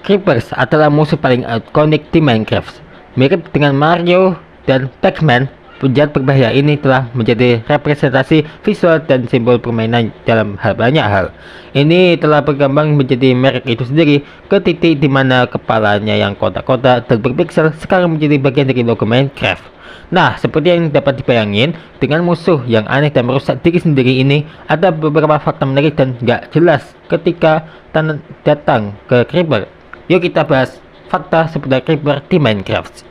Creepers adalah musuh paling ikonik di Minecraft. Mirip dengan Mario dan Pac-Man, penjahat berbahaya ini telah menjadi representasi visual dan simbol permainan dalam banyak hal. Ini telah berkembang menjadi merek itu sendiri, ke titik di mana kepalanya yang kotak-kotak dan berpixel sekarang menjadi bagian dari logo Minecraft. Nah, seperti yang dapat dibayangin, dengan musuh yang aneh dan merusak diri sendiri ini, ada beberapa fakta menarik dan nggak jelas ketika datang ke Creeper. Yuk kita bahas fakta seputar Creeper di Minecraft.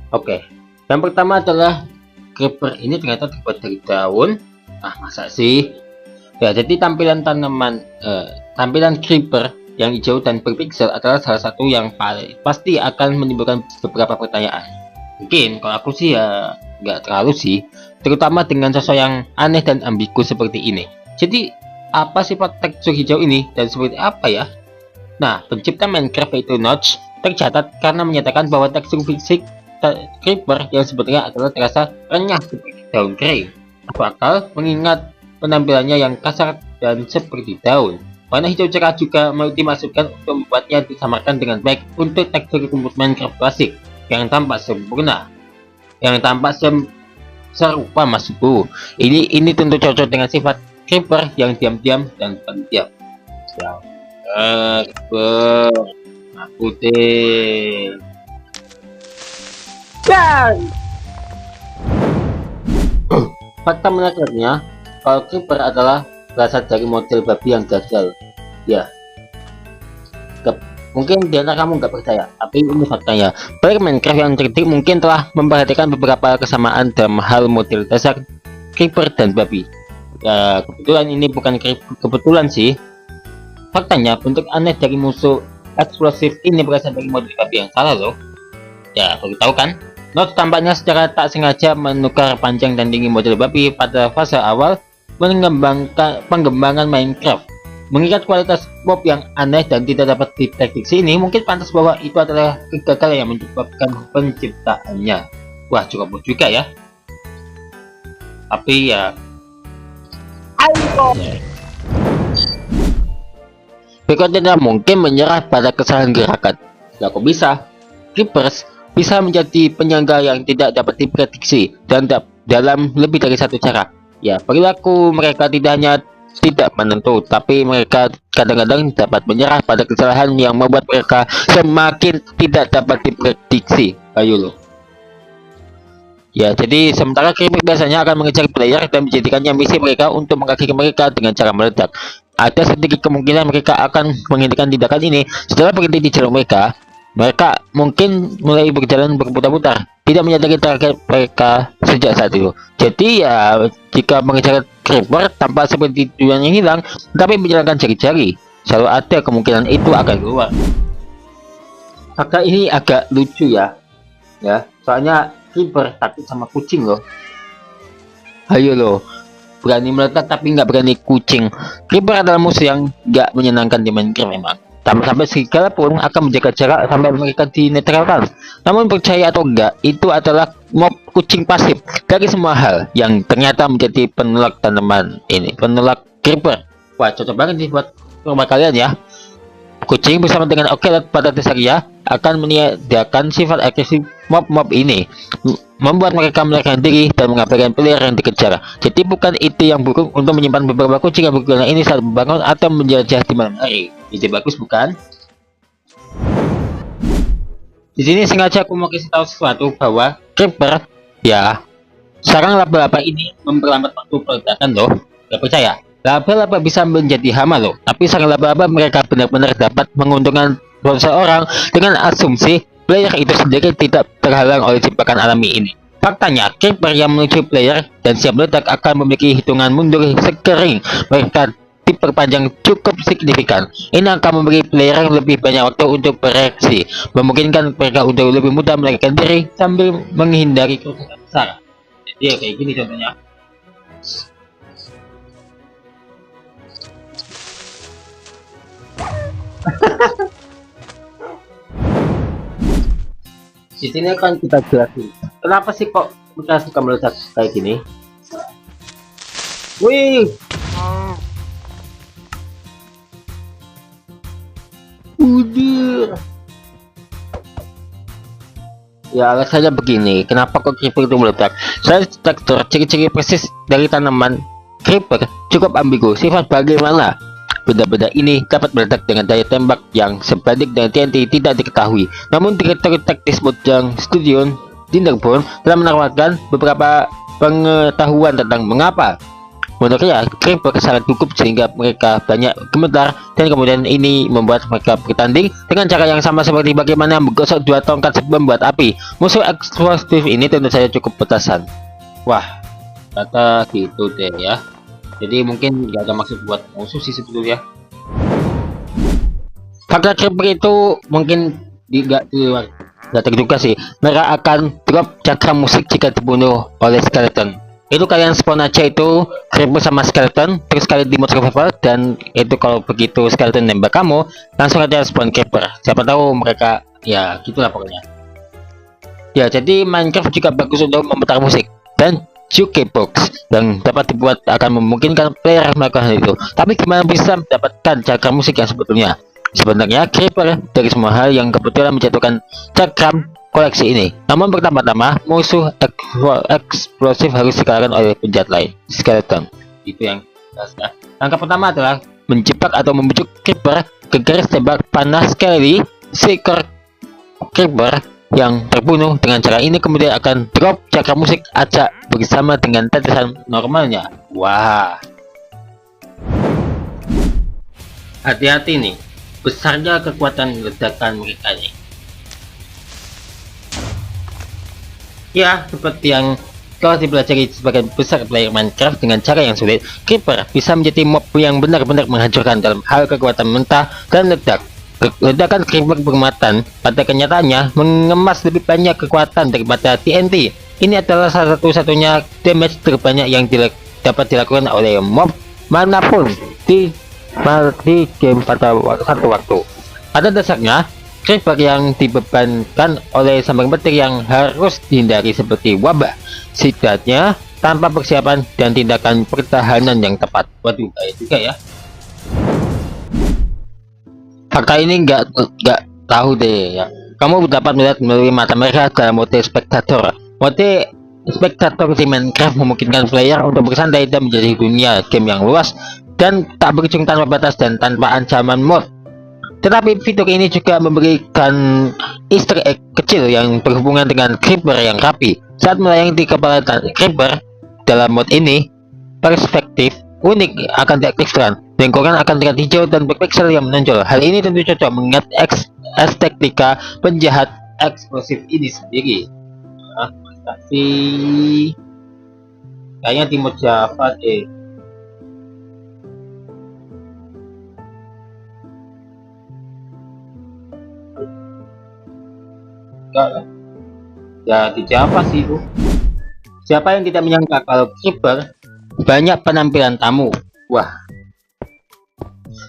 Oke, yang pertama adalah Creeper ini ternyata terbuat dari daun. Masa sih? Ya, jadi tampilan Creeper yang hijau dan berpixel adalah salah satu yang pasti akan menimbulkan beberapa pertanyaan. Mungkin kalau aku sih ya nggak terlalu sih, terutama dengan sosok yang aneh dan ambigu seperti ini. Jadi apa sifat tekstur hijau ini dan seperti apa ya? Nah, pencipta Minecraft yaitu Notch tercatat karena menyatakan bahwa tekstur fisik Creeper yang sebetulnya adalah terasa renyah seperti daun kering. Masuk akal mengingat penampilannya yang kasar dan seperti daun. Warna hijau cerah juga mau dimasukkan untuk membuatnya disamarkan dengan baik untuk tekstur rumput Minecraft klasik yang tampak sempurna, yang tampak serupa maksudku. Ini tentu cocok dengan sifat Creeper yang diam-diam dan pendiam. Aku deh. Fakta menariknya, kalau Creeper adalah berasal dari model babi yang gagal. Ya, mungkin di antara kamu nggak percaya, tapi ini faktanya. Player Minecraft yang cerdik mungkin telah memperhatikan beberapa kesamaan dalam hal model dasar Creeper dan babi. Ya, kebetulan ini bukan kebetulan sih. Faktanya, bentuk aneh dari musuh eksplosif ini berasal dari model babi yang salah loh. Ya, baru tahu kan? Notch tampaknya secara tak sengaja menukar panjang dan tinggi model babi pada fase awal pengembangan Minecraft. Mengingat kualitas mob yang aneh dan tidak dapat diprediksi ini, mungkin pantas bahwa itu adalah kegagalan yang menyebabkan penciptaannya. Wah, cukup juga ya. Tapi ya, Beko tidak mungkin menyerah pada kesalahan gerakan. Ya, kok bisa? Creepers bisa menjadi penyangga yang tidak dapat diprediksi dan dalam lebih dari satu cara. Ya, perilaku mereka tidak hanya tidak menentu, tapi mereka kadang-kadang dapat menyerah pada kesalahan yang membuat mereka semakin tidak dapat diprediksi. Ayo loh. Ya, jadi sementara Creeper biasanya akan mengejar player dan menjadikannya misi mereka untuk mengakhiri mereka dengan cara meledak. Ada sedikit kemungkinan mereka akan menghentikan tindakan ini setelah berhenti di jalur mereka. Mereka mungkin mulai berjalan berputar-putar, tidak menyadari target mereka sejak saat itu. Jadi ya, jika mengejar Creeper tanpa seperti tujuannya hilang, tapi menjalankan jari-jari, selalu ada kemungkinan itu akan keluar. Fakta ini agak lucu ya, soalnya Creeper takut sama kucing loh. Ayo loh, berani meletak tapi nggak berani kucing. Creeper adalah musuh yang nggak menyenangkan di Minecraft memang. Sampai serigala pun akan menjaga jarak sampai mereka dinetralkan. Namun percaya atau enggak, itu adalah mob kucing pasif dari semua hal yang ternyata menjadi penolak tanaman ini, penolak Creeper. Wah, cocok banget nih buat rumah kalian ya. Kucing bersama dengan Ocelot pada dasarnya akan menyediakan sifat agresif mob-mob ini, membuat mereka melarikan diri dan mengabaikan player yang dikejar. Jadi bukan ide yang buruk untuk menyimpan beberapa kucing yang berguna ini saat membangun atau menjelajah di malam hari. Ide bagus bukan? Di sini sengaja aku mau kasih tahu sesuatu bahwa Creeper, ya, sarang laba-laba ini memperlambat waktu peledakan loh. Gak percaya? Laba-laba bisa menjadi hama loh, tapi sarang laba-laba mereka benar-benar dapat menguntungkan seseorang dengan asumsi player itu sendiri tidak terhalang oleh jebakan alami ini. Faktanya, Creeper yang menuju player dan siap meledak akan memiliki hitungan mundur sekering mereka diperpanjang cukup signifikan. Ini akan memberi player lebih banyak waktu untuk bereaksi, memungkinkan mereka untuk lebih mudah melarikan diri sambil menghindari kerusakan besar. Jadi ya kayak gini contohnya. Di sini akan kita jelasin kenapa sih kok kita suka meledak kayak gini. Wih, udah. Ya alasannya begini, kenapa kok creeper itu meledak? Saya struktur ciri-ciri persis dari tanaman creeper cukup ambigu. Sifat bagaimana benda-benda ini dapat meledak dengan daya tembak yang sebanding dengan TNT tidak diketahui. Namun direktur taktis Mojang Studio Dinderborn telah menawarkan beberapa pengetahuan tentang mengapa menurutnya creeper sangat gugup sehingga mereka banyak gemetar, dan kemudian ini membuat mereka bertanding dengan cara yang sama seperti bagaimana menggosok dua tongkat sebelum membuat api. Musuh eksplosif ini tentu saja cukup petasan. Wah, kata gitu deh ya. Jadi mungkin nggak ada maksud buat musuh sih sebetulnya. Fakta creeper itu mungkin nggak terduga sih. Mereka akan drop cakram musik jika dibunuh oleh skeleton. Itu kalian spawn aja itu creeper sama skeleton, terus kalian di mode survival, dan itu kalau begitu skeleton nembak kamu, langsung aja spawn creeper. Siapa tahu mereka ya gitulah pokoknya. Ya, jadi Minecraft juga bagus untuk memutar musik dan jukebox yang dapat dibuat akan memungkinkan player melakukan hal itu. Tapi gimana bisa mendapatkan cakram musik yang sebetulnya? Sebenarnya creeper dari semua hal yang kebetulan menjatuhkan cakram koleksi ini. Namun pertama-tama musuh eksplosif harus dikalahkan oleh penjahat lain, skeleton. Itu yang jelas ya. Langkah pertama adalah menjebak atau membujuk creeper ke garis tembak panas sekali. Seekor creeper yang terbunuh dengan cara ini kemudian akan drop cakram musik acak bersama dengan tetesan normalnya. Wah, hati-hati nih, besarnya kekuatan ledakan mereka nih. Ya, seperti yang telah dipelajari sebagian besar player Minecraft, dengan cara yang sulit, creeper bisa menjadi mob yang benar-benar menghancurkan dalam hal kekuatan mentah dan ledak. Ledakan creeper bermuatan pada kenyataannya mengemas lebih banyak kekuatan daripada TNT. Ini adalah salah satu-satunya damage terbanyak yang dapat dilakukan oleh mob manapun di game pada satu waktu. Pada dasarnya, creeper yang dibebankan oleh sambar petir yang harus dihindari seperti wabah, setidaknya tanpa persiapan dan tindakan pertahanan yang tepat. Waduh, kayak juga ya. Fakta ini nggak tahu deh ya. Kamu dapat melihat melalui mata mereka dalam mode spektator. Mode spektator di Minecraft memungkinkan player untuk bersantai dan menjadi dunia game yang luas dan tak berujung tanpa batas dan tanpa ancaman mod. Tetapi fitur ini juga memberikan Easter egg kecil yang berhubungan dengan creeper yang rapi. Saat melayang di kepala creeper dalam mod ini, perspektif unik akan diaktifkan. Lingkungan akan terlihat hijau dan berpixel yang menonjol. Hal ini tentu cocok mengingat estetika penjahat eksplosif ini sendiri. Tapi kayaknya di mod Java deh. Enggak lah. Ya di Java sih itu. Siapa yang tidak menyangka kalau creeper banyak penampilan tamu. Wah.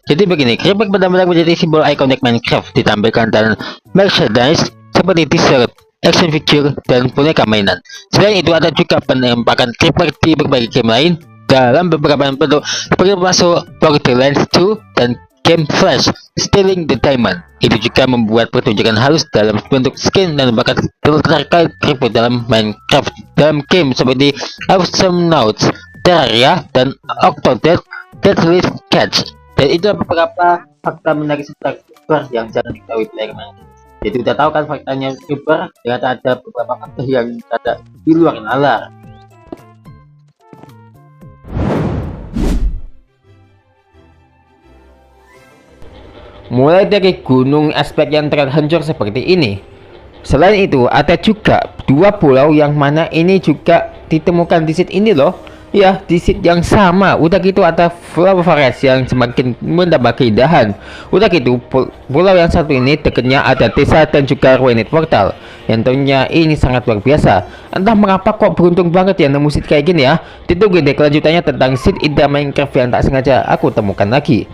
Jadi begini, creeper benar-benar menjadi simbol ikonik Minecraft, ditampilkan dalam merchandise seperti t-shirt, action figure, dan boneka mainan. Selain itu ada juga penampakan creeper di berbagai game lain dalam beberapa bentuk, termasuk Borderlands 2 dan game Flash Stealing the Diamond. Itu juga membuat pertunjukan halus dalam bentuk skin dan bahkan terkait creeper dalam Minecraft dalam game seperti Awesome Nauts, Terraria, dan Octodad Deadliest Catch. Dan itu beberapa fakta menarik seputar creeper yang jarang diketahui player Minecraft. Jadi udah tahu kan faktanya creeper, ternyata ada beberapa fakta yang ada di luar nalar. Mulai dari gunung aspek yang terhancur seperti ini. Selain itu ada juga dua pulau yang mana ini juga ditemukan di seed ini loh. Ya, di seed yang sama. Udah gitu ada flower forest yang semakin menambah keindahan. Udah gitu pulau yang satu ini dekatnya ada desa dan juga ruined portal. Yang tentunya ini sangat luar biasa. Entah mengapa kok beruntung banget ya nemu seed kayak gini ya. Ditunggu deh kelanjutannya tentang seed indah Minecraft yang tak sengaja aku temukan lagi.